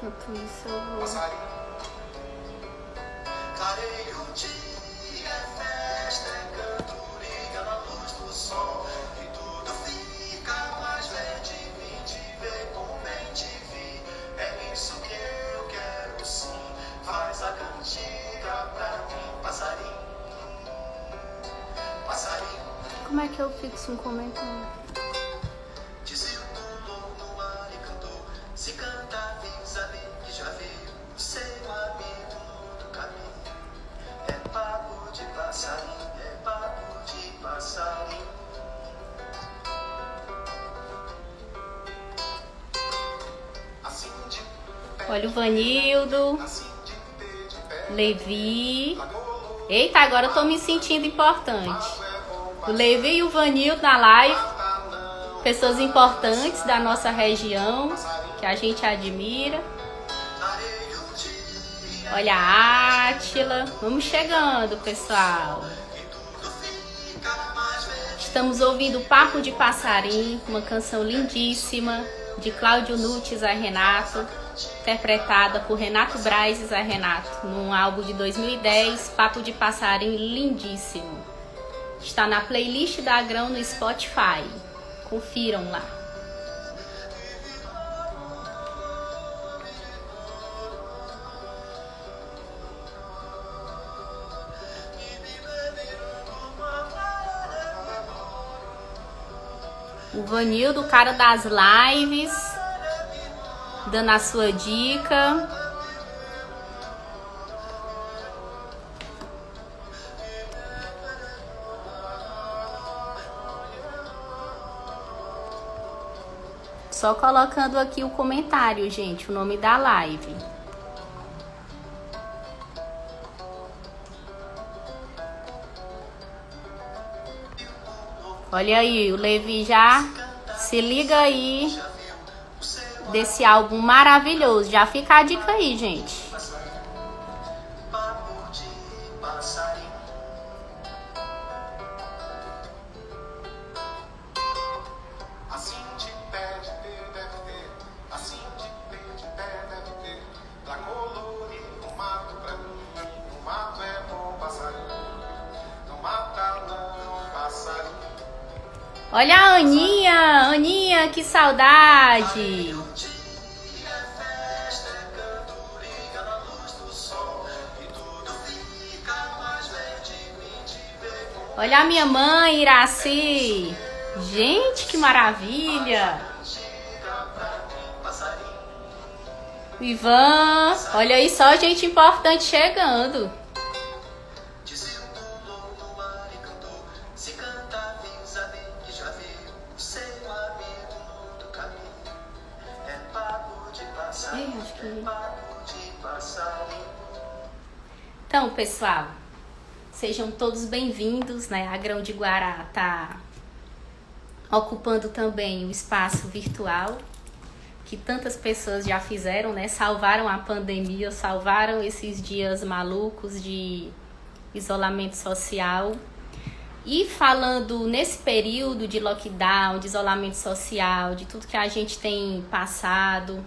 Enquanto isso eu vou... Clareia o dia, é festa, é cantoria na luz do sol. E tudo fica mais verde, vim te ver como bem te vi. É isso que eu quero sim, faz a cantiga pra mim. Passarinho, passarinho. Como é que eu fixo um comentário? Dizia o pulou no ar e cantou. Se canta, avisa-me que já veio o seu amigo no outro caminho. É papo de passarinho, é papo de passarinho. Assim de pé, Olha o Vanildo, assim de pé, Levi. Eita, agora eu tô me sentindo importante. O Levi e o Vanildo na live. Pessoas importantes da nossa região, que a gente admira. Olha a Átila. Vamos chegando, pessoal. Estamos ouvindo Papo de Passarinho, uma canção lindíssima de Cláudio Nutti e Zé Renato, interpretada por Renato Braz e Zé Renato, num álbum de 2010, Papo de Passarinho, lindíssimo. Está na playlist da Agrão no Spotify. Confiram lá. O Vanildo, o cara das lives, dando a sua dica. Só colocando aqui o comentário, gente, o nome da live. Olha aí, o Levi já se liga aí desse álbum maravilhoso. Já fica a dica aí, gente. papo de passarinho. Assim de pé de ter, deve ter. Assim de pé deve ter. Pra colorir o mato pra mim. O mato é bom passarinho. Não mata não, passarinho. Olha a Aninha, Aninha, que saudade. Olha a minha mãe, Iraci. Gente, que maravilha. Ivan, olha aí só gente importante chegando. Acho que... Então, pessoal, sejam todos bem-vindos, né? A Grão de Guará tá ocupando também o espaço virtual que tantas pessoas já fizeram, né? Salvaram a pandemia, salvaram esses dias malucos de isolamento social. E falando nesse período de lockdown, de isolamento social, de tudo que a gente tem passado,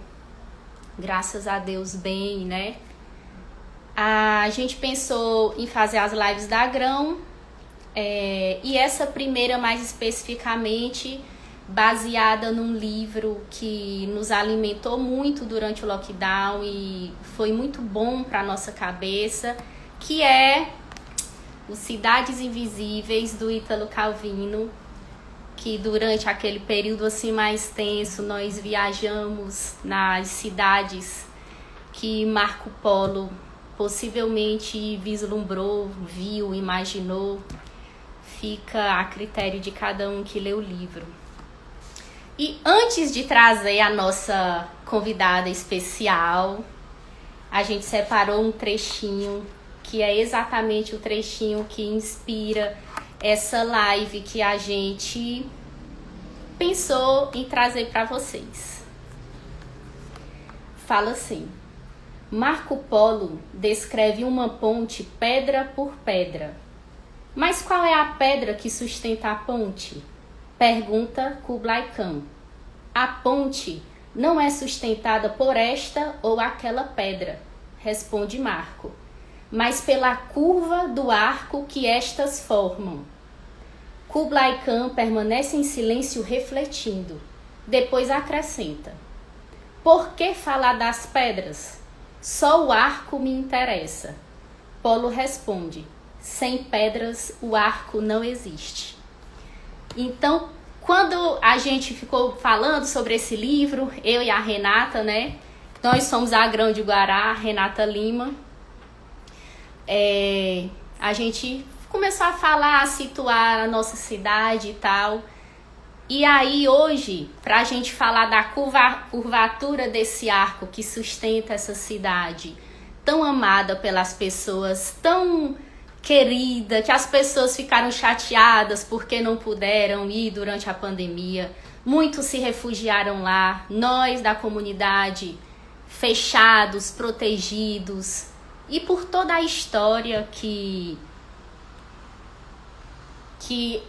graças a Deus bem, né? A gente pensou em fazer as lives da Grão, e essa primeira mais especificamente baseada num livro que nos alimentou muito durante o lockdown e foi muito bom para nossa cabeça, que é o Cidades Invisíveis, do Ítalo Calvino, que durante aquele período assim mais tenso nós viajamos nas cidades que Marco Polo possivelmente vislumbrou, viu, imaginou. Fica a critério de cada um que lê o livro. E antes de trazer a nossa convidada especial, a gente separou um trechinho, que é exatamente o trechinho que inspira essa live que a gente pensou em trazer para vocês. Fala assim: Marco Polo descreve uma ponte pedra por pedra. Mas qual é a pedra que sustenta a ponte? Pergunta Kublai Khan. A ponte não é sustentada por esta ou aquela pedra, responde Marco, mas pela curva do arco que estas formam. Kublai Khan permanece em silêncio refletindo. Depois acrescenta: por que falar das pedras? Só o arco me interessa. Polo responde: sem pedras o arco não existe. Então, quando a gente ficou falando sobre esse livro, eu e a Renata, né? Nós somos a Grão de Guará, Renata Lima. A gente começou a falar, a situar a nossa cidade e tal. E aí hoje, para a gente falar da curvatura desse arco que sustenta essa cidade, tão amada pelas pessoas, tão querida, que as pessoas ficaram chateadas porque não puderam ir durante a pandemia. Muitos se refugiaram lá, nós da comunidade, fechados, protegidos, e por toda a história que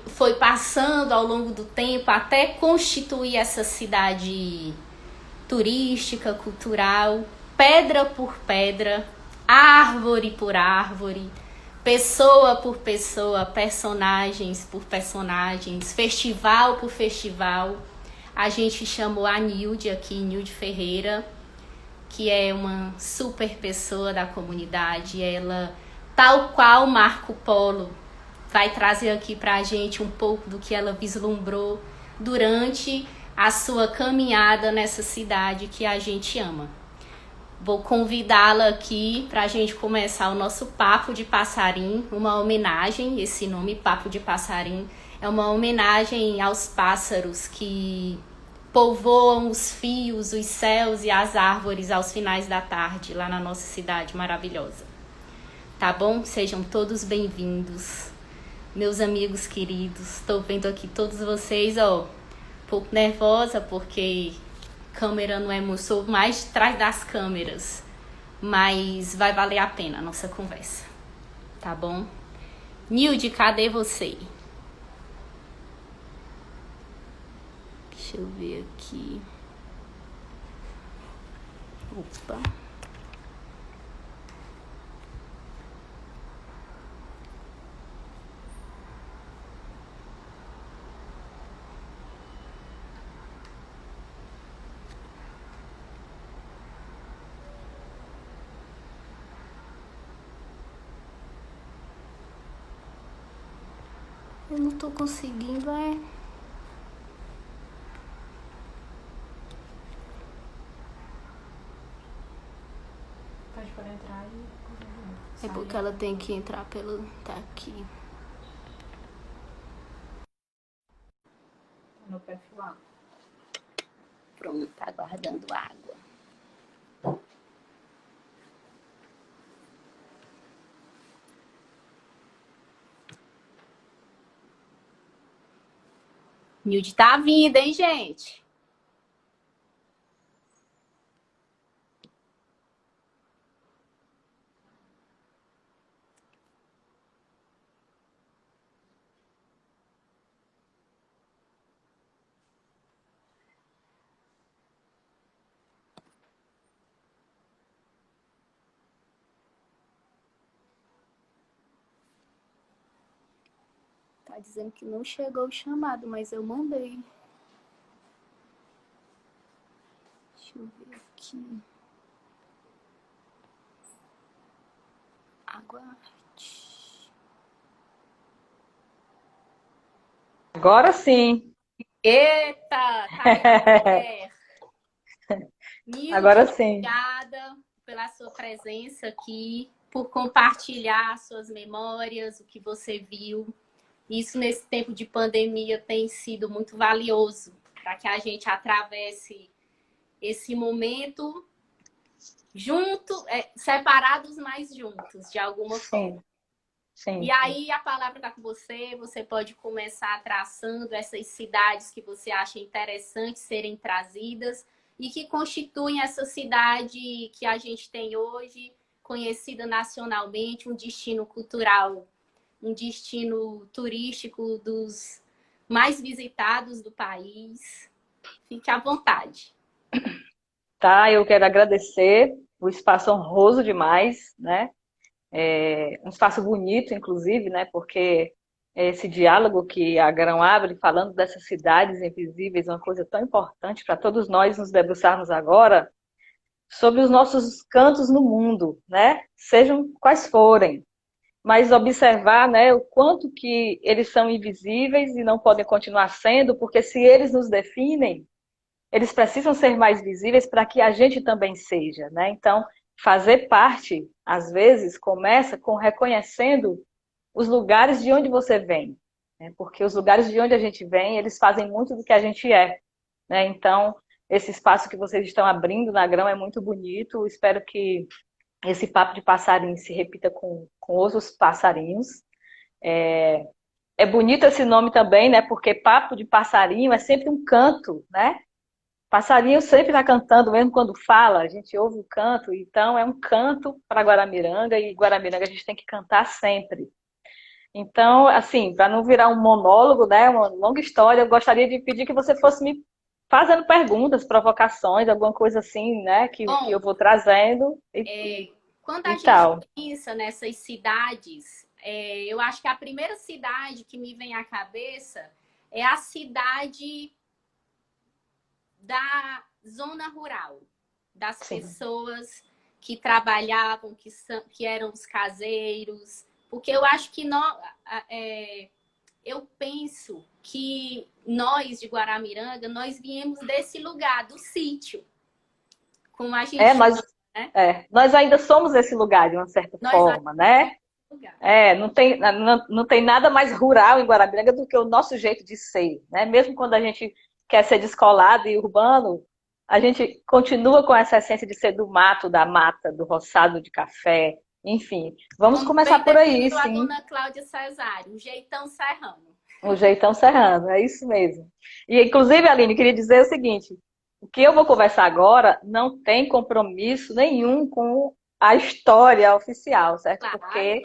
foi passando ao longo do tempo até constituir essa cidade turística, cultural, pedra por pedra, árvore por árvore, pessoa por pessoa, personagens por personagens, festival por festival. A gente chamou a Nilde aqui, Nilde Ferreira, que é uma super pessoa da comunidade. Ela, tal qual Marco Polo, vai trazer aqui pra gente um pouco do que ela vislumbrou durante a sua caminhada nessa cidade que a gente ama. Vou convidá-la aqui para a gente começar o nosso Papo de Passarim, uma homenagem. Esse nome, Papo de Passarim, é uma homenagem aos pássaros que povoam os fios, os céus e as árvores aos finais da tarde, lá na nossa cidade maravilhosa. Tá bom? Sejam todos bem-vindos, meus amigos queridos. Estou vendo aqui todos vocês, ó, um pouco nervosa porque câmera não é muito, sou mais de trás das câmeras, mas vai valer a pena a nossa conversa, tá bom? Nilde, cadê você? Deixa eu ver aqui. Opa. Eu não tô conseguindo, Pode poder entrar e... É porque ela tem que entrar pelo... Tá aqui. No perfil A. Pronto, tá aguardando água. Nilde tá vindo, hein, gente? Tá dizendo que não chegou o chamado, mas eu mandei. Deixa eu ver aqui. Aguarde. Agora sim. Eita, tá aí, mulher. Nilde, Agora sim. obrigada pela sua presença aqui, por compartilhar suas memórias, o que você viu. Isso nesse tempo de pandemia tem sido muito valioso para que a gente atravesse esse momento junto, separados, mas juntos, de alguma forma. Sim. E aí a palavra está com você, você pode começar traçando essas cidades que você acha interessante serem trazidas e que constituem essa cidade que a gente tem hoje, conhecida nacionalmente, um destino cultural, um destino turístico dos mais visitados do país. Fique à vontade. Tá? Eu quero agradecer o espaço honroso demais, né? Um espaço bonito, inclusive, né? Porque esse diálogo que a Grão abre, falando dessas cidades invisíveis, é uma coisa tão importante para todos nós nos debruçarmos agora sobre os nossos cantos no mundo, né? Sejam quais forem, mas observar, né, o quanto que eles são invisíveis e não podem continuar sendo, porque se eles nos definem, eles precisam ser mais visíveis para que a gente também seja, né? Então, fazer parte, às vezes, começa com reconhecendo os lugares de onde você vem, né? Porque os lugares de onde a gente vem, eles fazem muito do que a gente é, né? Então, esse espaço que vocês estão abrindo na Grão é muito bonito. Espero que esse papo de passarinho se repita com outros passarinhos. É bonito esse nome também, né? Porque papo de passarinho é sempre um canto, né? Passarinho sempre está cantando, mesmo quando fala, a gente ouve o canto, então é um canto para Guaramiranga, e Guaramiranga a gente tem que cantar sempre. Então, assim, para não virar um monólogo, né, uma longa história, eu gostaria de pedir que você fosse me fazendo perguntas, provocações, alguma coisa assim, né, que eu Bom, vou trazendo quando e a gente tal. pensa nessas cidades, eu acho que a primeira cidade que me vem à cabeça é a cidade da zona rural, das Sim. pessoas que trabalhavam, que eram os caseiros, porque eu acho que eu penso que nós de Guaramiranga, nós viemos desse lugar, do sítio, como a É, gente nós, chama, né? nós ainda somos esse lugar, de uma certa Nós ainda forma, né? somos esse lugar. Não tem nada mais rural em Guarabiranga do que o nosso jeito de ser, né? Mesmo quando a gente quer ser descolado e urbano, a gente continua com essa essência de ser do mato, da mata, do roçado de café, enfim. Vamos Como começar bem por aí, definiu a sim. dona Cláudia Cesário, um jeitão serrano. O jeitão serrano, é isso mesmo. E, inclusive, Aline, queria dizer o seguinte: o que eu vou conversar agora não tem compromisso nenhum com a história oficial, certo? Claro. Porque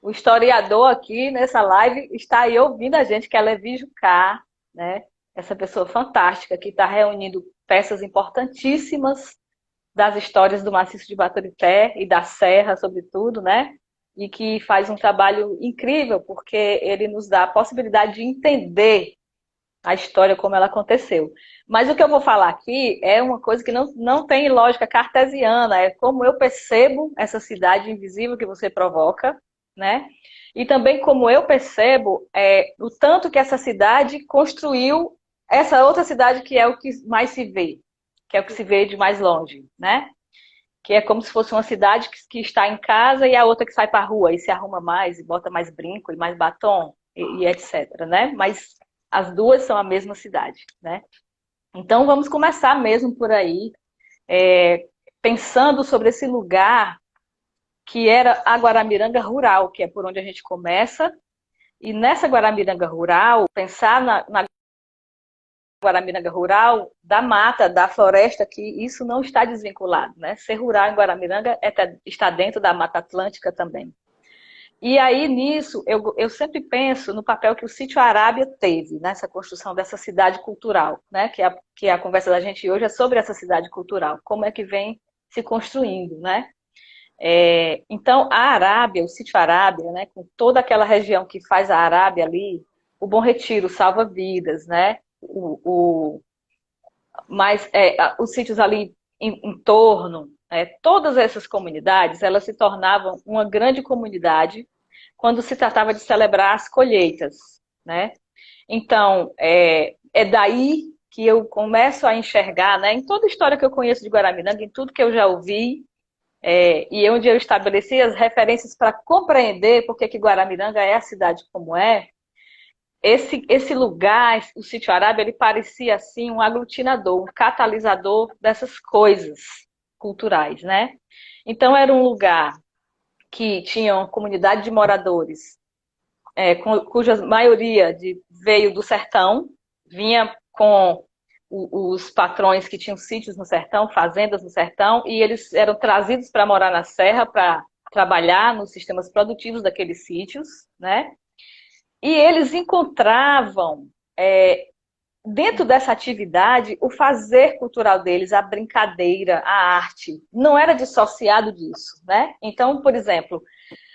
o historiador aqui nessa live está aí ouvindo a gente, que é Levi Jucá, né? Essa pessoa fantástica que está reunindo peças importantíssimas das histórias do maciço de Baturité e da Serra, sobretudo, né? E que faz um trabalho incrível, porque ele nos dá a possibilidade de entender a história como ela aconteceu. Mas o que eu vou falar aqui é uma coisa que não tem lógica cartesiana, é como eu percebo essa cidade invisível que você provoca, né? E também como eu percebo o tanto que essa cidade construiu essa outra cidade que é o que mais se vê, que é o que se vê de mais longe, né? Que é como se fosse uma cidade que está em casa e a outra que sai para a rua e se arruma mais, e bota mais brinco e mais batom e etc, né? Mas as duas são a mesma cidade, né? Então vamos começar mesmo por aí, pensando sobre esse lugar que era a Guaramiranga rural, que é por onde a gente começa. E nessa Guaramiranga rural, pensar na Guaramiranga rural, da mata, da floresta, que isso não está desvinculado, né? Ser rural em Guaramiranga está dentro da Mata Atlântica também. E aí, nisso, eu sempre penso no papel que o Sítio Arábia teve nessa construção dessa cidade cultural, né? Que a conversa da gente hoje é sobre essa cidade cultural, como é que vem se construindo, né? Então, a Arábia, o Sítio Arábia, né, com toda aquela região que faz a Arábia ali, o Bom Retiro, salva-vidas, né? Mas os sítios ali em torno, todas essas comunidades, elas se tornavam uma grande comunidade quando se tratava de celebrar as colheitas, né? Então, é daí que eu começo a enxergar, né, em toda a história que eu conheço de Guaramiranga, em tudo que eu já ouvi, e onde eu estabeleci as referências para compreender por que Guaramiranga é a cidade como é. Esse lugar, o Sítio Arábia, ele parecia assim um aglutinador, um catalisador dessas coisas culturais, né? Então era um lugar que tinha uma comunidade de moradores, cuja maioria veio do sertão, vinha com os patrões que tinham sítios no sertão, fazendas no sertão, e eles eram trazidos para morar na serra, para trabalhar nos sistemas produtivos daqueles sítios, né? E eles encontravam dentro dessa atividade, o fazer cultural deles, a brincadeira, a arte, não era dissociado disso, né? Então, por exemplo,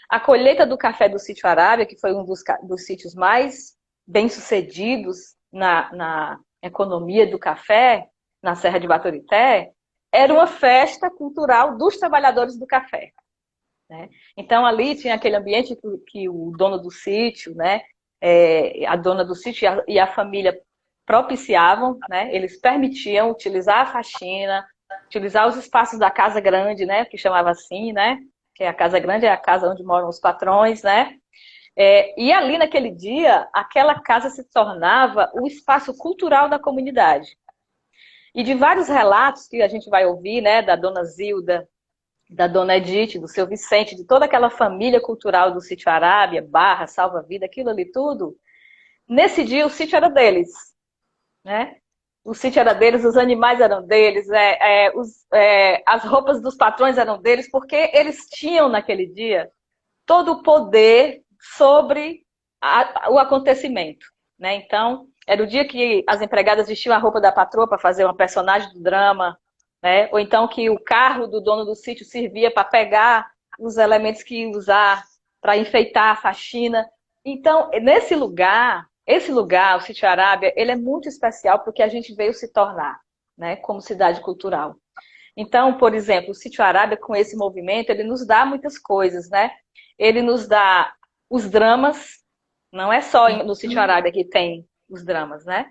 a colheita do café do Sítio Arábia, que foi um dos sítios mais bem-sucedidos na economia do café, na Serra de Baturité, era uma festa cultural dos trabalhadores do café, né? Então, ali tinha aquele ambiente que o dono do sítio, né, a dona do sítio e a família propiciavam, né? Eles permitiam utilizar a faxina, utilizar os espaços da casa grande, né? Que chamava assim, né? Que a casa grande é a casa onde moram os patrões, né? E ali naquele dia, aquela casa se tornava o espaço cultural da comunidade. E de vários relatos que a gente vai ouvir, né? Da dona Zilda, da dona Edith, do seu Vicente, de toda aquela família cultural do Sítio Arábia, Barra, Salva Vida, aquilo ali tudo. Nesse dia o sítio era deles, né? O sítio era deles, os animais eram deles, as roupas dos patrões eram deles, porque eles tinham naquele dia todo o poder sobre o acontecimento, né? Então, era o dia que as empregadas vestiam a roupa da patroa para fazer uma personagem do drama, né? Ou então que o carro do dono do sítio servia para pegar os elementos que ia usar para enfeitar a faxina. Então, nesse lugar, esse lugar, o Sítio Arábia, ele é muito especial porque a gente veio se tornar, né, como cidade cultural. Então, por exemplo, o Sítio Arábia, com esse movimento, ele nos dá muitas coisas, né? Ele nos dá os dramas, não é só no Sítio Arábia que tem os dramas, né?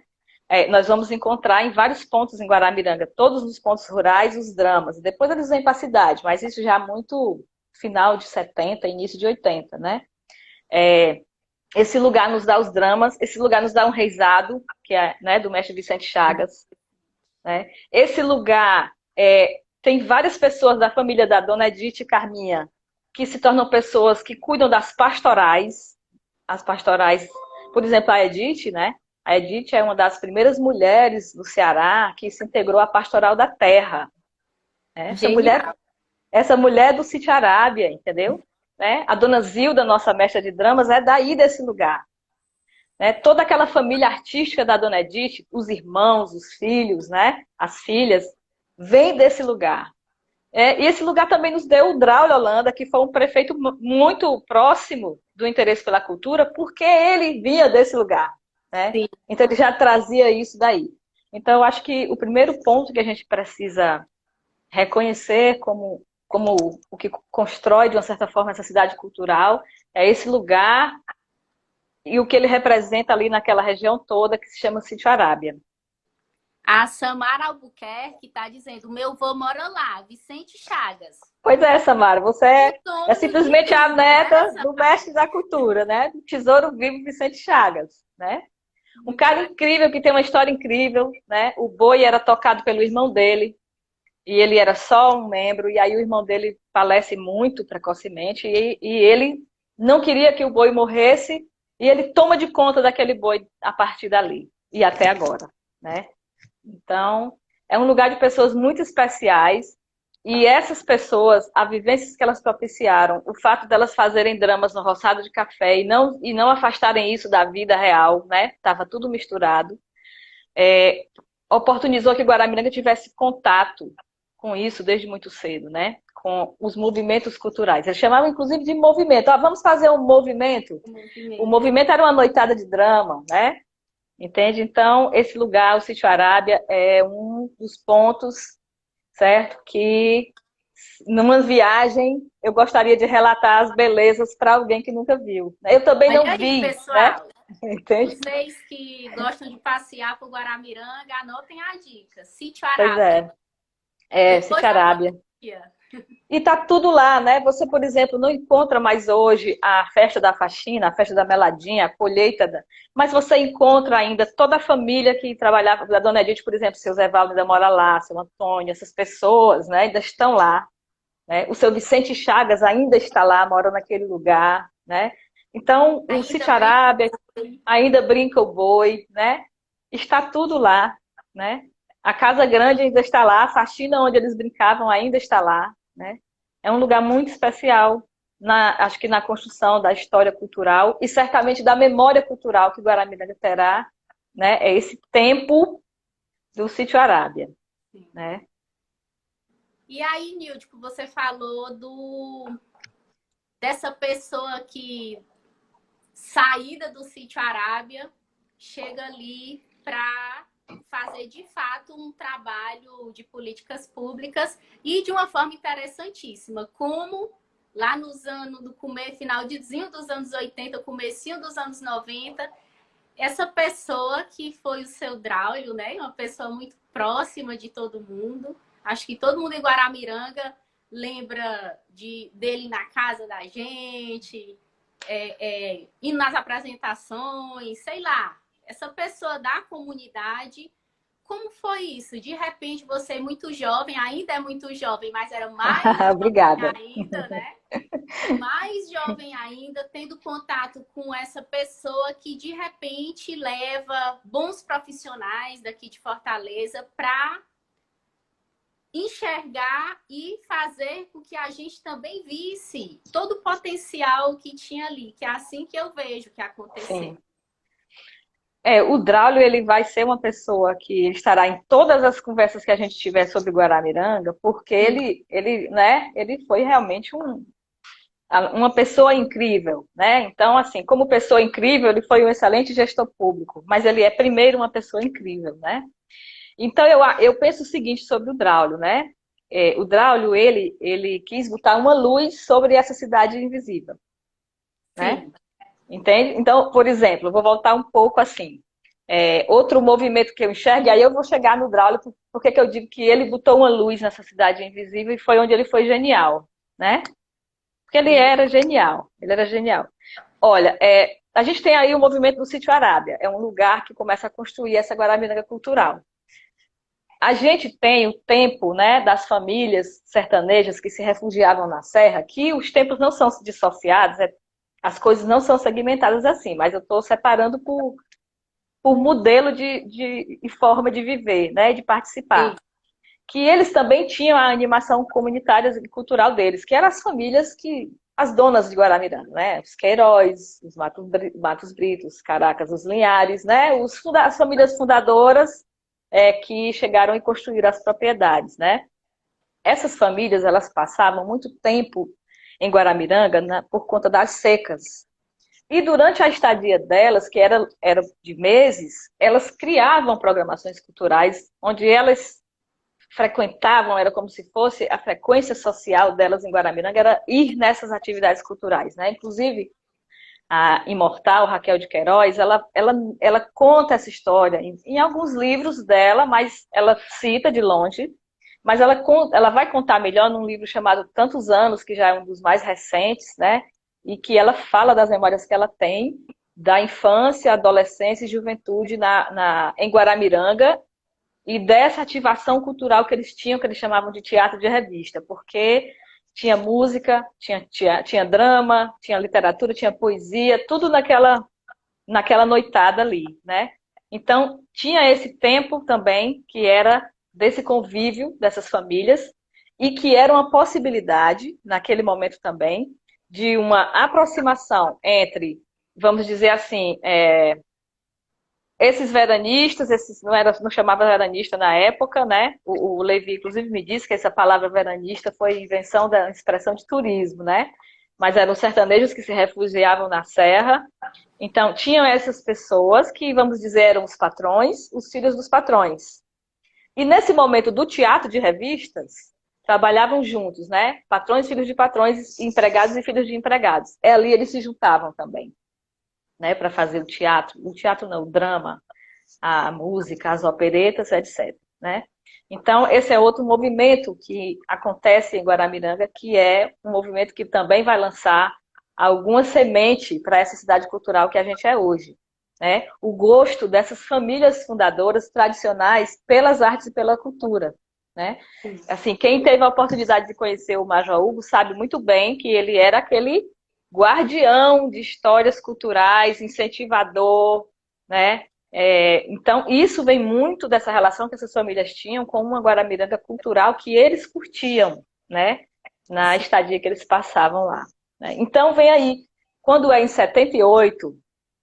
Nós vamos encontrar em vários pontos em Guaramiranga, todos os pontos rurais, os dramas. Depois eles vêm para a cidade, mas isso já muito final de 70, início de 80, né? Esse lugar nos dá os dramas, esse lugar nos dá um reisado, que é, né, do mestre Vicente Chagas, né? Esse lugar tem várias pessoas da família da dona Edith e Carminha, que se tornam pessoas que cuidam das pastorais. As pastorais, por exemplo, a Edith, né? A Edith é uma das primeiras mulheres do Ceará que se integrou à Pastoral da Terra. Essa mulher é do Sítio Arábia, entendeu? Né? A dona Zilda, nossa mestra de dramas, é daí desse lugar. Né? Toda aquela família artística da dona Edith, os irmãos, os filhos, né? As filhas, vem desse lugar. E esse lugar também nos deu o Draulio Holanda, que foi um prefeito muito próximo do interesse pela cultura, porque ele vinha desse lugar. Né? Então ele já trazia isso daí. Então eu acho que o primeiro ponto que a gente precisa reconhecer como o que constrói de uma certa forma essa cidade cultural é esse lugar e o que ele representa ali naquela região toda que se chama Sítio Arábia. A Samara Albuquerque está dizendo, meu avô mora lá, Vicente Chagas. Pois é, Samara, você é simplesmente a neta do mestre da cultura, né? Do Tesouro Vivo Vicente Chagas, né? Um cara incrível, que tem uma história incrível, né? O boi era tocado pelo irmão dele, e ele era só um membro, e aí o irmão dele falece muito precocemente, e ele não queria que o boi morresse, e ele toma de conta daquele boi a partir dali, e até agora, né? Então, é um lugar de pessoas muito especiais, e essas pessoas, as vivências que elas propiciaram, o fato delas fazerem dramas no roçado de café e não afastarem isso da vida real, né? Estava tudo misturado, oportunizou que Guaramiranga tivesse contato com isso desde muito cedo, né? Com os movimentos culturais. Eles chamavam, inclusive, de movimento. Vamos fazer um movimento. O movimento era uma noitada de drama, né? Entende? Então, esse lugar, o Sítio Arábia, é um dos pontos, certo? Que, numa viagem, eu gostaria de relatar as belezas para alguém que nunca viu. Eu também não vi, pessoal, né? Entende? Vocês que gostam de passear por Guaramiranga, anotem a dica. Sítio Pois Arábia. Sítio Arábia. E tá tudo lá, né? Você, por exemplo, não encontra mais hoje a festa da faxina, a festa da meladinha, a colheita, mas você encontra ainda toda a família que trabalhava, da Dona Edith, por exemplo, seu Zé Valdo ainda mora lá, seu Antônio, essas pessoas, né, ainda estão lá, né? O seu Vicente Chagas ainda está lá, mora naquele lugar, né? Então, o Sítio Arábia ainda brinca o boi, né? Está tudo lá, né? A Casa Grande ainda está lá, a faxina onde eles brincavam ainda está lá, né? É um lugar muito especial, acho que na construção da história cultural e certamente da memória cultural que Guaramiranga terá né? É esse tempo do Sítio Arábia, Sim. né? E aí, Nilde, você falou dessa pessoa que saída do Sítio Arábia chega ali para fazer de fato um trabalho de políticas públicas e de uma forma interessantíssima, como lá nos anos do finalzinho dos anos 80, comecinho dos anos 90, essa pessoa que foi o seu Draulio, né? Uma pessoa muito próxima de todo mundo. Acho que todo mundo em Guaramiranga lembra dele na casa da gente, indo nas apresentações, sei lá. Essa pessoa da comunidade, como foi isso? De repente você é muito jovem, ainda é muito jovem, mas era mais jovem Obrigada. ainda, né? Mais jovem ainda, tendo contato com essa pessoa que de repente leva bons profissionais daqui de Fortaleza para enxergar e fazer com que a gente também visse todo o potencial que tinha ali, que é assim que eu vejo que aconteceu. Sim. O Draulio, ele vai ser uma pessoa que estará em todas as conversas que a gente tiver sobre Guaramiranga, porque né, ele foi realmente uma pessoa incrível, né? Então, assim, como pessoa incrível, ele foi um excelente gestor público, mas ele é primeiro uma pessoa incrível, né? Então, eu penso o seguinte sobre o Draulio, né? O Draulio, ele quis botar uma luz sobre essa cidade invisível, né? Sim. Entende? Então, por exemplo, eu vou voltar um pouco assim. Outro movimento que eu enxergo, e aí eu vou chegar no Draulio, porque que eu digo que ele botou uma luz nessa cidade invisível e foi onde ele foi genial, né? Porque ele era genial, ele era genial. Olha, a gente tem aí o movimento do Sítio Arábia, é um lugar que começa a construir essa Guaramiranga cultural. A gente tem o tempo, né, das famílias sertanejas que se refugiavam na serra, que os tempos não são dissociados, as coisas não são segmentadas assim, mas eu estou separando por modelo de forma de viver, né, de participar. Sim. Que eles também tinham a animação comunitária e cultural deles, que eram as famílias as donas de Guaramiranga, né? Os Queiroz, os Matos Britos, Caracas, os Linhares, né? As famílias fundadoras que chegaram e construíram as propriedades, né? Essas famílias, elas passavam muito tempo em Guaramiranga por conta das secas. E durante a estadia delas, que era de meses, elas criavam programações culturais onde elas frequentavam, era como se fosse a frequência social delas em Guaramiranga, era ir nessas atividades culturais, né? Inclusive, a imortal Raquel de Queiroz, ela conta essa história em alguns livros dela, mas ela cita de longe, mas ela vai contar melhor num livro chamado Tantos Anos, que já é um dos mais recentes, né? E que ela fala das memórias que ela tem da infância, adolescência e juventude em Guaramiranga, e dessa ativação cultural que eles tinham, que eles chamavam de teatro de revista, porque tinha música, tinha drama, tinha literatura, tinha poesia, tudo naquela noitada ali, né? Então, tinha esse tempo também que era desse convívio dessas famílias e que era uma possibilidade, naquele momento também, de uma aproximação entre, vamos dizer assim, esses veranistas, não chamava veranista na época, né? O Levi, inclusive, me disse que essa palavra veranista foi invenção da expressão de turismo, né? Mas eram sertanejos que se refugiavam na serra. Então, tinham essas pessoas que, vamos dizer, eram os patrões, os filhos dos patrões. E nesse momento do teatro de revistas, trabalhavam juntos, né? Patrões, filhos de patrões, empregados e filhos de empregados. Ali eles se juntavam também, né, para fazer o teatro não, o drama, a música, as operetas, etc. Né? Então, esse é outro movimento que acontece em Guaramiranga, que é um movimento que também vai lançar alguma semente para essa cidade cultural que a gente é hoje. Né? O gosto dessas famílias fundadoras tradicionais pelas artes e pela cultura. Né? Assim, quem teve a oportunidade de conhecer o Major Hugo sabe muito bem que ele era aquele guardião de histórias culturais, incentivador, né? Então, isso vem muito dessa relação que essas famílias tinham com uma Guaramiranga cultural que eles curtiam, né? Na estadia que eles passavam lá. Né? Então, vem aí, quando é em 78,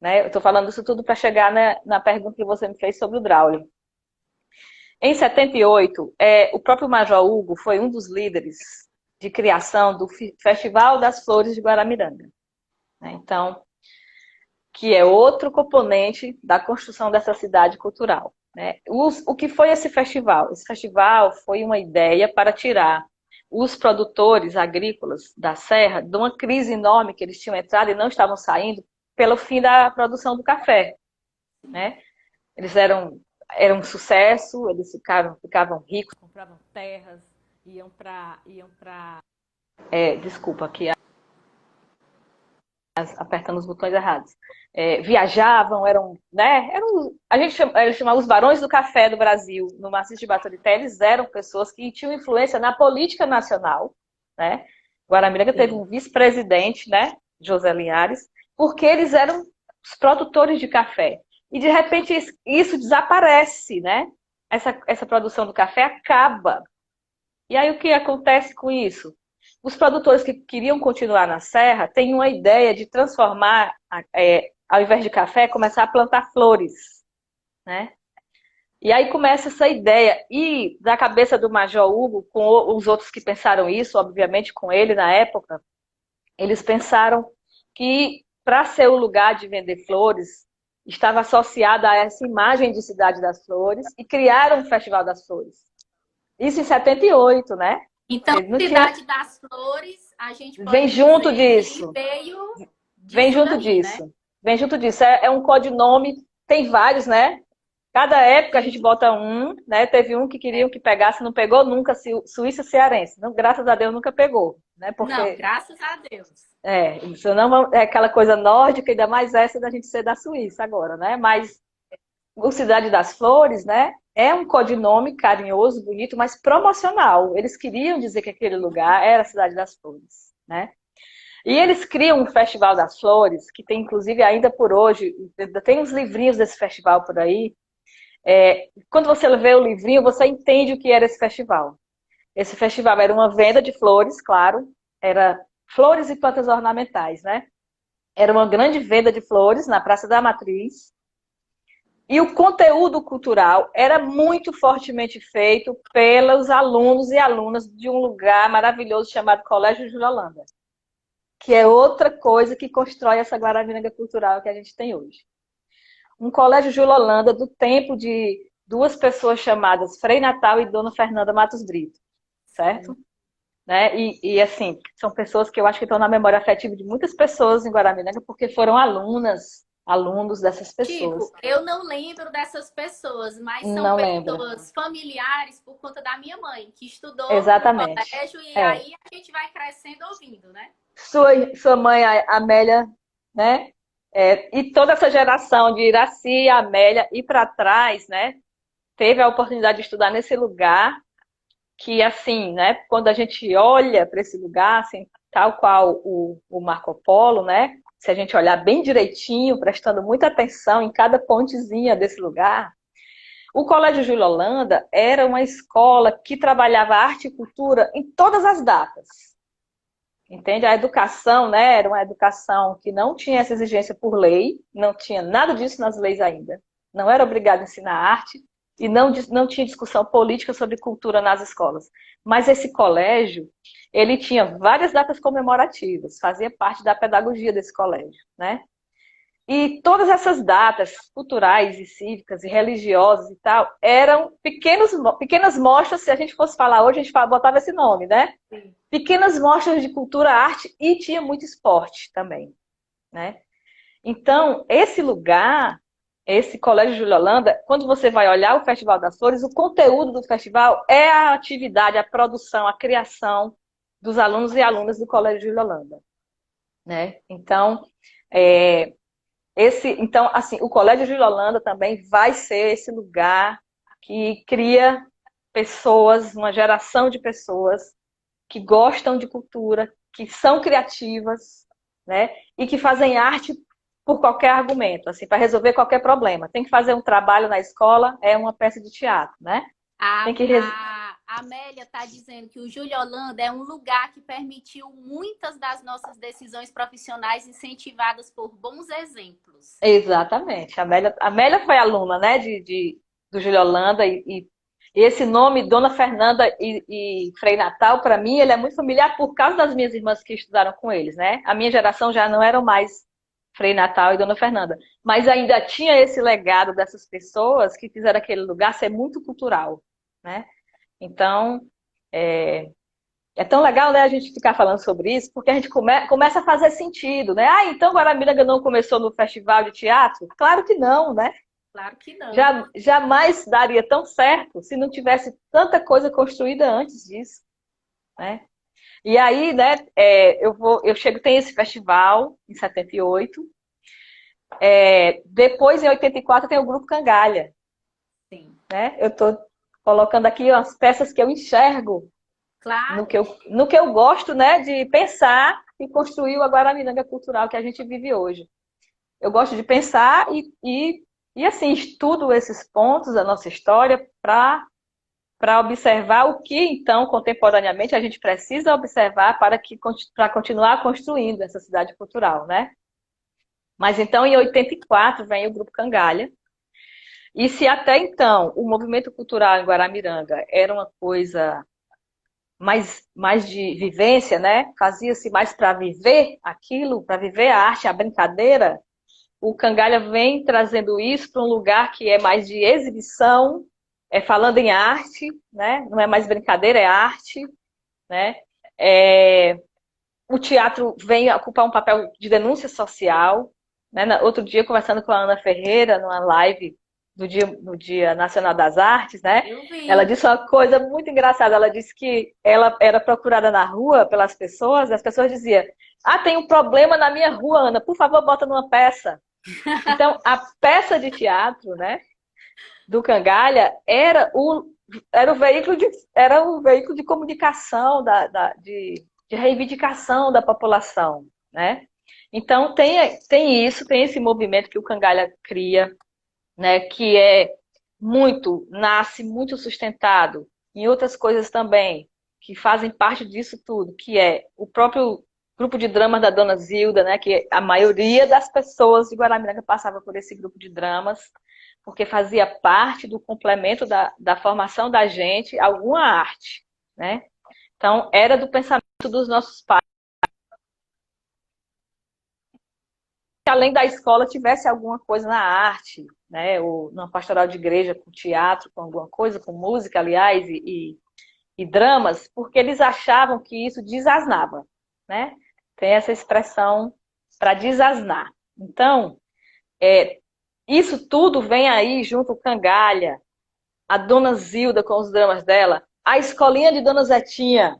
né? Eu estou falando isso tudo para chegar na pergunta que você me fez sobre o Braulio. Em 78, o próprio Major Hugo foi um dos líderes de criação do Festival das Flores de Guaramiranga, né? Então, que é outro componente da construção dessa cidade cultural, né? O que foi esse festival? Esse festival foi uma ideia para tirar os produtores agrícolas da Serra de uma crise enorme que eles tinham entrado e não estavam saindo pelo fim da produção do café, né? Eles eram um sucesso, eles ficavam ricos, compravam terras, desculpa, aqui apertando os botões errados. Viajavam, eles chamavam os barões do café do Brasil, no Maciço de Baturité, eles eram pessoas que tinham influência na política nacional, né? Guaramiranga teve um vice-presidente, né, José Linhares, porque eles eram os produtores de café. E, de repente, isso desaparece, né? Essa produção do café acaba. E aí, o que acontece com isso? Os produtores que queriam continuar na serra têm uma ideia de transformar, ao invés de café, começar a plantar flores, né? E aí começa essa ideia. E da cabeça do Major Hugo, com os outros que pensaram isso, obviamente com ele na época, eles pensaram que para ser o lugar de vender flores, estava associada a essa imagem de Cidade das Flores e criaram o Festival das Flores. Isso em 78, né? Então, Cidade das Flores, a gente pode vem junto dizer disso. que veio Vem junto daí, disso. né? Vem junto disso. É um codinome, tem vários, né? Cada época a gente bota um, né? Teve um que queriam que pegasse, não pegou nunca, Suíça Cearense. Não, graças a Deus nunca pegou, né? Porque, não, graças a Deus. Isso não é aquela coisa nórdica, ainda mais essa da gente ser da Suíça agora, né? Mas o Cidade das Flores, né? É um codinome carinhoso, bonito, mas promocional. Eles queriam dizer que aquele lugar era a Cidade das Flores, né? E eles criam um Festival das Flores, que tem inclusive ainda por hoje, tem uns livrinhos desse festival por aí. Quando você vê o livrinho, você entende o que era esse festival. Esse festival era uma venda de flores, claro, era flores e plantas ornamentais, né? Era uma grande venda de flores na Praça da Matriz. E o conteúdo cultural era muito fortemente feito pelos alunos e alunas de um lugar maravilhoso chamado Colégio Júlio Holanda, que é outra coisa que constrói essa Guaramiranga cultural que a gente tem hoje. Um Colégio Júlio Holanda do tempo de duas pessoas chamadas Frei Natal e Dona Fernanda Matos Brito, certo? Né? E assim, são pessoas que eu acho que estão na memória afetiva de muitas pessoas em Guaramiranga porque foram alunos dessas pessoas. Tipo, eu não lembro dessas pessoas, mas são Não pessoas familiares por conta da minha mãe, que estudou Exatamente. no colégio e aí a gente vai crescendo ouvindo, né? Sua mãe, a Amélia, né? E toda essa geração de Iraci, Amélia e para trás, né? Teve a oportunidade de estudar nesse lugar que, assim, né? Quando a gente olha para esse lugar, assim, tal qual o Marco Polo, né? Se a gente olhar bem direitinho, prestando muita atenção em cada pontezinha desse lugar, o Colégio Júlio Holanda era uma escola que trabalhava arte e cultura em todas as datas. Entende? A educação, né, era uma educação que não tinha essa exigência por lei, não tinha nada disso nas leis ainda. Não era obrigado a ensinar arte e não tinha discussão política sobre cultura nas escolas. Mas esse colégio, ele tinha várias datas comemorativas, fazia parte da pedagogia desse colégio, né? E todas essas datas culturais e cívicas e religiosas e tal, eram pequenas mostras, se a gente fosse falar hoje, a gente botava esse nome, né? Sim. Pequenas mostras de cultura, arte e tinha muito esporte também, né? Então, esse lugar, esse Colégio Júlio Holanda, quando você vai olhar o Festival das Flores, o conteúdo do festival é a atividade, a produção, a criação dos alunos e alunas do Colégio Júlio Holanda, né? Então, então, assim, o Colégio Júlio Holanda também vai ser esse lugar que cria pessoas, uma geração de pessoas que gostam de cultura, que são criativas, né? E que fazem arte por qualquer argumento, assim, para resolver qualquer problema. Tem que fazer um trabalho na escola, é uma peça de teatro, né? A A Amélia está dizendo que o Júlio Holanda é um lugar que permitiu muitas das nossas decisões profissionais incentivadas por bons exemplos. Exatamente. A Amélia foi aluna, né, do Júlio Holanda e esse nome, Dona Fernanda e Frei Natal, para mim, ele é muito familiar por causa das minhas irmãs que estudaram com eles, né? A minha geração já não eram mais Frei Natal e Dona Fernanda, mas ainda tinha esse legado dessas pessoas que fizeram aquele lugar ser muito cultural, né? Então, é, é tão legal, né, a gente ficar falando sobre isso, porque a gente começa a fazer sentido, né? Ah, então Guaramiranga não começou no festival de teatro? Claro que não, né? Claro que não. Jamais daria tão certo se não tivesse tanta coisa construída antes disso, né? E aí, né, eu chego, tem esse festival em 78, depois em 84 tem o Grupo Cangalha, Sim. né? Eu estou colocando aqui as peças que eu enxergo Claro. no que eu gosto, né, de pensar e construir a Guaramiranga cultural que a gente vive hoje. Eu gosto de pensar e assim, estudo esses pontos da nossa história para observar o que, então, contemporaneamente, a gente precisa observar para continuar construindo essa cidade cultural, né? Mas então, em 84, vem o Grupo Cangalha. E se até então o movimento cultural em Guaramiranga era uma coisa mais de vivência, né? Fazia-se mais para viver aquilo, para viver a arte, a brincadeira, o Cangalha vem trazendo isso para um lugar que é mais de exibição, falando em arte, né? Não é mais brincadeira, é arte, né? É, o teatro vem ocupar um papel de denúncia social, né? Outro dia, conversando com a Ana Ferreira, numa live no Dia Nacional das Artes, né? Eu Ela vi. disse uma coisa muito engraçada. Ela disse que ela era procurada na rua pelas pessoas, e as pessoas diziam: ah, tem um problema na minha rua, Ana, por favor, bota numa peça. Então, a peça de teatro, né, do Cangalha era o veículo de comunicação, de reivindicação da população, né? Então, tem isso, tem esse movimento que o Cangalha cria, né, que nasce muito sustentado em outras coisas também, que fazem parte disso tudo, que é o próprio grupo de dramas da Dona Zilda, né, que a maioria das pessoas de Guaramiranga passava por esse grupo de dramas, porque fazia parte do complemento da formação da gente alguma arte, né? Então, era do pensamento dos nossos pais. Além da escola, tivesse alguma coisa na arte, né? Ou numa pastoral de igreja, com teatro, com alguma coisa, com música, aliás, e dramas, porque eles achavam que isso desasnava, né? Tem essa expressão para desasnar. Então, isso tudo vem aí junto com Cangalha, a Dona Zilda com os dramas dela, a escolinha de Dona Zetinha,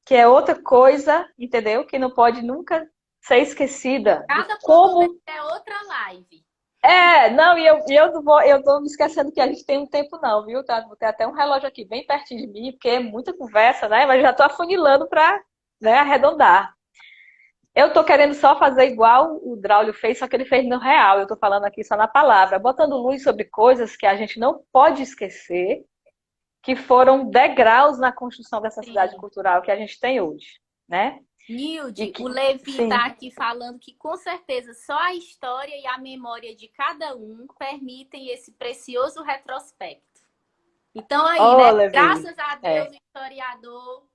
que é outra coisa, entendeu? Que não pode nunca ser esquecida de Cada ponto desse como. é outra live. Não, e eu não vou, eu tô me esquecendo que a gente tem um tempo não, viu? Tá, vou ter até um relógio aqui bem pertinho de mim, porque é muita conversa, né? Mas já tô afunilando para, né, arredondar. Eu tô querendo só fazer igual o Draulio fez, só que ele fez no real. Eu tô falando aqui só na palavra, botando luz sobre coisas que a gente não pode esquecer, que foram degraus na construção dessa cidade Sim. cultural que a gente tem hoje, né? Nilde, o Levi Sim. está aqui falando que com certeza só a história e a memória de cada um permitem esse precioso retrospecto. Então aí, Oh, né? Levi. Graças a Deus, o historiador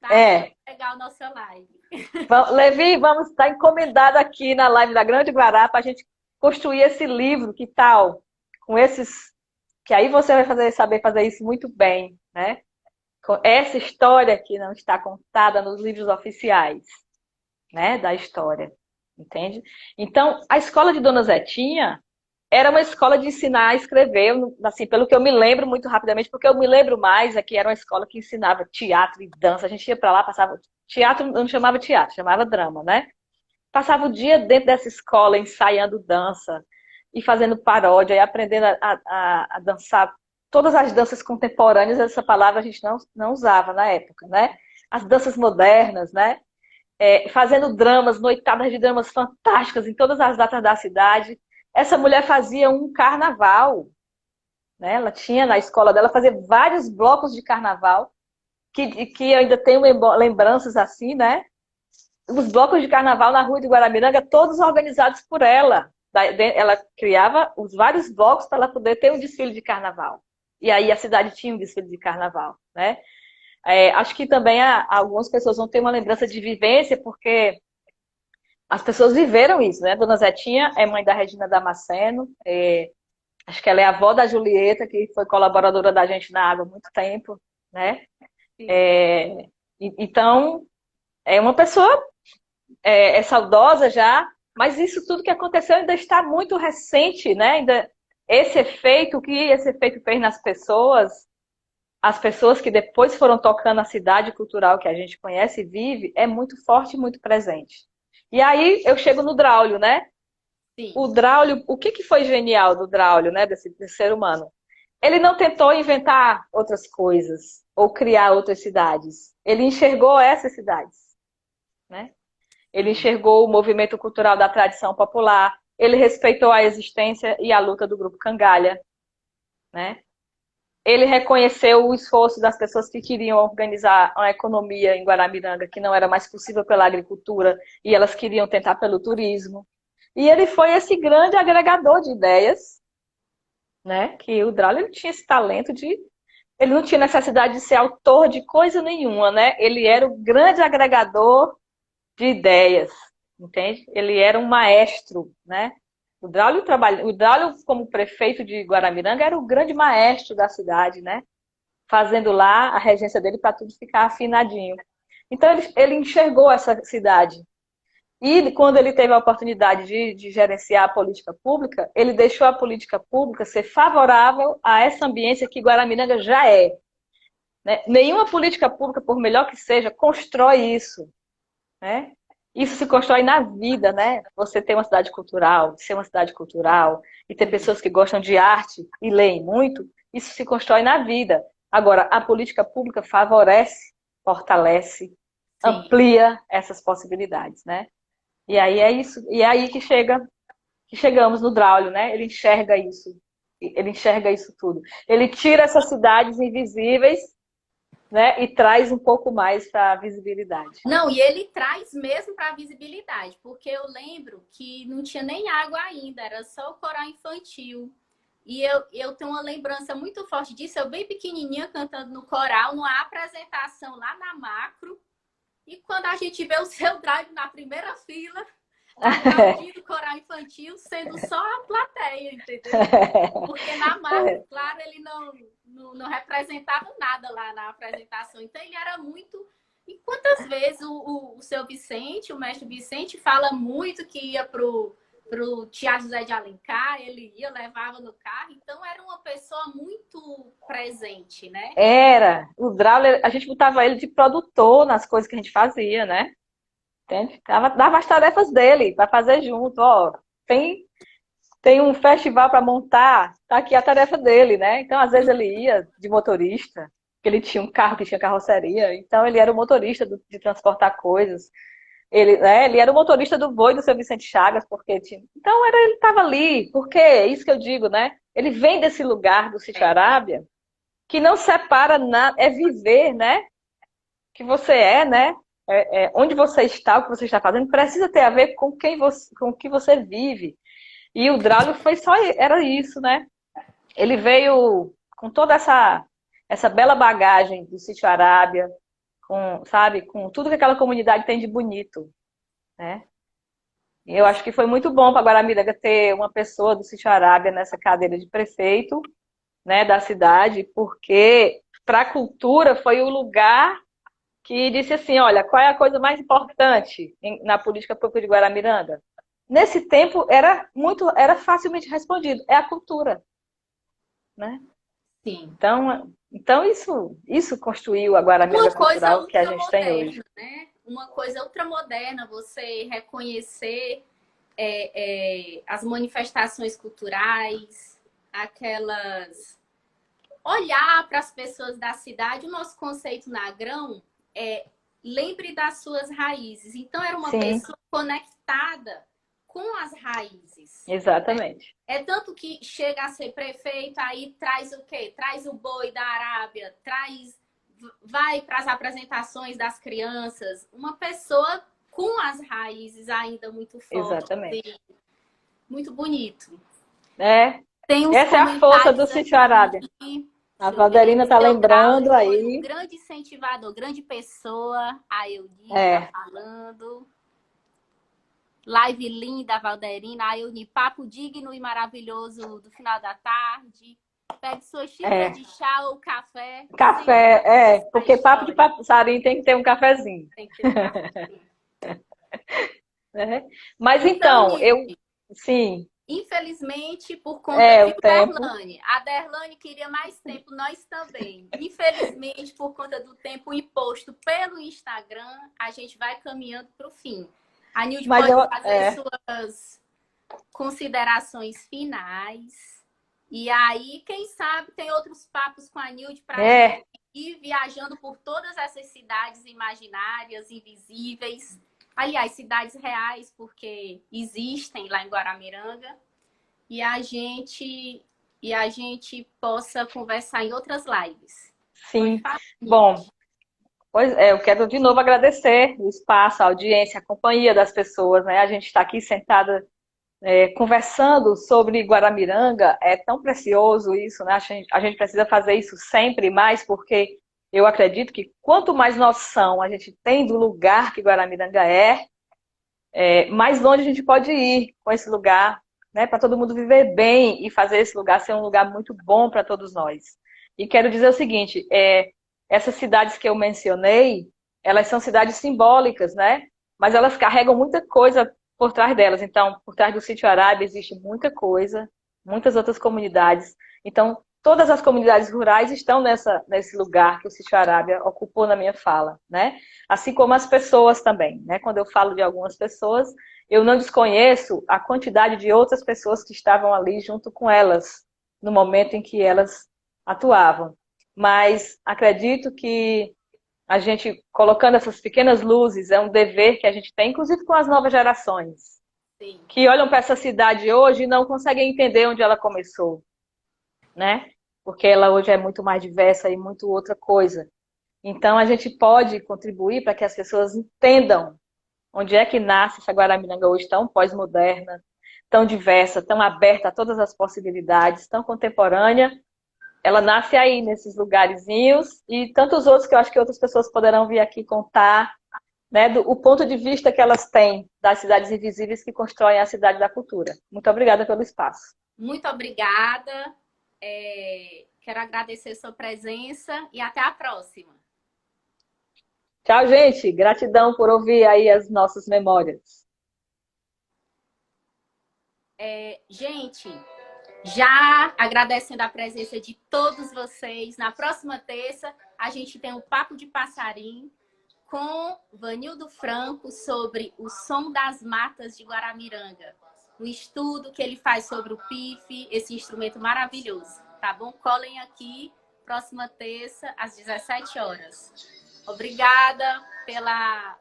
tá legal nossa live. Levi, vamos estar encomendado aqui na live da Grande Guará para a gente construir esse livro, que tal? Com esses. Que aí você vai saber fazer isso muito bem, né? Com essa história que não está contada nos livros oficiais, né? Da história. Entende? Então, a escola de Dona Zetinha era uma escola de ensinar a escrever, assim, pelo que eu me lembro muito rapidamente, porque eu me lembro mais é que era uma escola que ensinava teatro e dança. A gente ia para lá, passava teatro, não chamava teatro, chamava drama, né? Passava o dia dentro dessa escola ensaiando dança e fazendo paródia e aprendendo a dançar todas as danças contemporâneas. Essa palavra a gente não usava na época, né? As danças modernas, né? Fazendo dramas, noitadas de dramas fantásticas em todas as datas da cidade. Essa mulher fazia um carnaval. né? Ela tinha na escola dela fazer vários blocos de carnaval, que eu ainda tenho lembranças assim, né? Os blocos de carnaval na Rua de Guaramiranga, todos organizados por ela. Ela criava os vários blocos para ela poder ter um desfile de carnaval. E aí a cidade tinha um desfile de carnaval, né? Acho que também algumas pessoas vão ter uma lembrança de vivência, porque as pessoas viveram isso, né? Dona Zetinha é mãe da Regina Damasceno, acho que ela é avó da Julieta, que foi colaboradora da gente na água há muito tempo, né? Então, é uma pessoa saudosa já, mas isso tudo que aconteceu ainda está muito recente, né? Ainda, esse efeito, o que esse efeito fez nas pessoas, as pessoas que depois foram tocando a cidade cultural que a gente conhece e vive, é muito forte e muito presente. E aí eu chego no Draulio, né? Sim. O Draulio, o que foi genial do Draulio, né? Desse ser humano? Ele não tentou inventar outras coisas ou criar outras cidades. Ele enxergou essas cidades, né? Ele enxergou o movimento cultural da tradição popular, ele respeitou a existência e a luta do grupo Cangalha, né? Ele reconheceu o esforço das pessoas que queriam organizar uma economia em Guaramiranga, que não era mais possível pela agricultura, e elas queriam tentar pelo turismo. E ele foi esse grande agregador de ideias, né? Que o Draulio tinha esse talento de... Ele não tinha necessidade de ser autor de coisa nenhuma, né? Ele era o grande agregador de ideias, entende? Ele era um maestro, né? O Draulio, como prefeito de Guaramiranga, era o grande maestro da cidade, né? Fazendo lá a regência dele para tudo ficar afinadinho. Então, ele enxergou essa cidade. E quando ele teve a oportunidade de gerenciar a política pública, ele deixou a política pública ser favorável a essa ambiência que Guaramiranga já é. Né? Nenhuma política pública, por melhor que seja, constrói isso, né? Isso se constrói na vida, né? Você ter uma cidade cultural, ser uma cidade cultural, e ter pessoas que gostam de arte e leem muito, isso se constrói na vida. Agora, a política pública favorece, fortalece, Sim. amplia essas possibilidades, né? E aí é isso, e é aí que chegamos no Draulio, né? Ele enxerga isso tudo. Ele tira essas cidades invisíveis, né? E traz um pouco mais para a visibilidade. Não, e ele traz mesmo para a visibilidade, porque eu lembro que não tinha nem água ainda, era só o coral infantil. E eu tenho uma lembrança muito forte disso, eu bem pequenininha cantando no coral, numa apresentação lá na Macro. E quando a gente vê o seu Drive na primeira fila, aplaudindo o coral infantil, sendo só a plateia, entendeu? Porque na Macro, claro, ele não representava nada lá na apresentação. Então ele era muito... E quantas vezes o seu Vicente, o mestre Vicente, fala muito que ia pro Teatro José de Alencar, ele ia, levava no carro, então era uma pessoa muito presente, né? Era. O Draulio, a gente botava ele de produtor nas coisas que a gente fazia, né? Entende? Dava as tarefas dele para fazer junto. Ó, tem um festival para montar, tá aqui a tarefa dele, né? Então, às vezes ele ia de motorista, porque ele tinha um carro que tinha carroceria, então ele era o motorista de transportar coisas. Ele era o motorista do boi do seu Vicente Chagas, porque tinha... Então ele estava ali, porque é isso que eu digo, né? Ele vem desse lugar do Sítio Arábia, que não separa nada, é viver, né? Que você é, né? Onde você está, o que você está fazendo, precisa ter a ver com com o que você vive. E o Draulio era isso, né? Ele veio com toda essa bela bagagem do Sítio Arábia, sabe, com tudo que aquela comunidade tem de bonito, né? E eu acho que foi muito bom para Guaramiranga ter uma pessoa do Sítio Arábia nessa cadeira de prefeito, né, da cidade, porque para a cultura foi o lugar que disse assim, olha, qual é a coisa mais importante na política pública de Guaramiranga? Nesse tempo era facilmente respondido, é a cultura, né? Sim. Então isso construiu a Guaramiranga Uma coisa cultural que a gente tem hoje. ultramoderna, né? Uma coisa ultramoderna, você reconhecer as manifestações culturais, aquelas... Olhar para as pessoas da cidade, o nosso conceito na Agrão é lembre das suas raízes. Então, era uma Sim. pessoa conectada com as raízes. Exatamente. É tanto que chega a ser prefeito, aí traz o quê? Traz o boi da Arábia, vai para as apresentações das crianças. Uma pessoa com as raízes ainda muito fortes. Exatamente. Muito bonito. É. Tem uns Essa é a força do comentários Sítio Arábia. aqui. A Deixa eu ver. Valderina está Seu Braulio lembrando foi um aí. grande incentivador, grande pessoa. A Euni É. tá falando. Live linda, Valderina. A Euni, papo digno e maravilhoso do final da tarde. Pegue sua xícara de chá ou café. Café, Sempre porque papo de história. passarinho tem que ter um cafezinho. Tem que ter um café. Né? Mas Então, então, Nilce, sim, infelizmente, por conta, o viu, tempo. Derlane? A Derlane queria mais tempo, nós também. Infelizmente, por conta do tempo imposto pelo Instagram, a gente vai caminhando para o fim. A Nilde Mas pode fazer suas considerações finais. E aí, quem sabe, tem outros papos com a Nilde para a gente ir viajando por todas essas cidades imaginárias, invisíveis. Aliás, cidades reais, porque existem lá em Guaramiranga. E a gente possa conversar em outras lives. sim. Bom, pois é, eu quero de novo agradecer o espaço, a audiência, a companhia das pessoas, né? A gente está aqui sentada conversando sobre Guaramiranga, é tão precioso isso, né? A gente precisa fazer isso sempre mais, porque eu acredito que quanto mais noção a gente tem do lugar que Guaramiranga mais longe a gente pode ir com esse lugar, né? Para todo mundo viver bem e fazer esse lugar ser um lugar muito bom para todos nós. E quero dizer o seguinte, essas cidades que eu mencionei, elas são cidades simbólicas, né? Mas elas carregam muita coisa por trás delas. Então, por trás do Sítio Arábia existe muita coisa, muitas outras comunidades. Então, todas as comunidades rurais estão nesse lugar que o Sítio Arábia ocupou na minha fala, né? Assim como as pessoas também, né? Quando eu falo de algumas pessoas, eu não desconheço a quantidade de outras pessoas que estavam ali junto com elas, no momento em que elas atuavam. Mas acredito que a gente, colocando essas pequenas luzes, é um dever que a gente tem, inclusive com as novas gerações, Sim. que olham para essa cidade hoje e não conseguem entender onde ela começou, né? Porque ela hoje é muito mais diversa e muito outra coisa. Então, a gente pode contribuir para que as pessoas entendam onde é que nasce essa Guaramiranga hoje tão pós-moderna, tão diversa, tão aberta a todas as possibilidades, tão contemporânea. Ela nasce aí, nesses lugarzinhos, e tantos outros que eu acho que outras pessoas poderão vir aqui contar, né, o ponto de vista que elas têm das cidades invisíveis que constroem a cidade da cultura. Muito obrigada pelo espaço. Muito obrigada. Quero agradecer sua presença e até a próxima. Tchau, gente. Gratidão por ouvir aí as nossas memórias. Gente, já agradecendo a presença de todos vocês. Na próxima terça, a gente tem o Papo de Passarim com Vanildo Franco sobre o som das matas de Guaramiranga. Um estudo que ele faz sobre o pife, esse instrumento maravilhoso. Tá bom? Colhem aqui, próxima terça, às 17 horas. Obrigada pela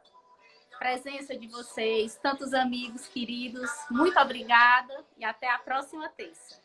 presença de vocês, tantos amigos queridos. Muito obrigada e até a próxima terça.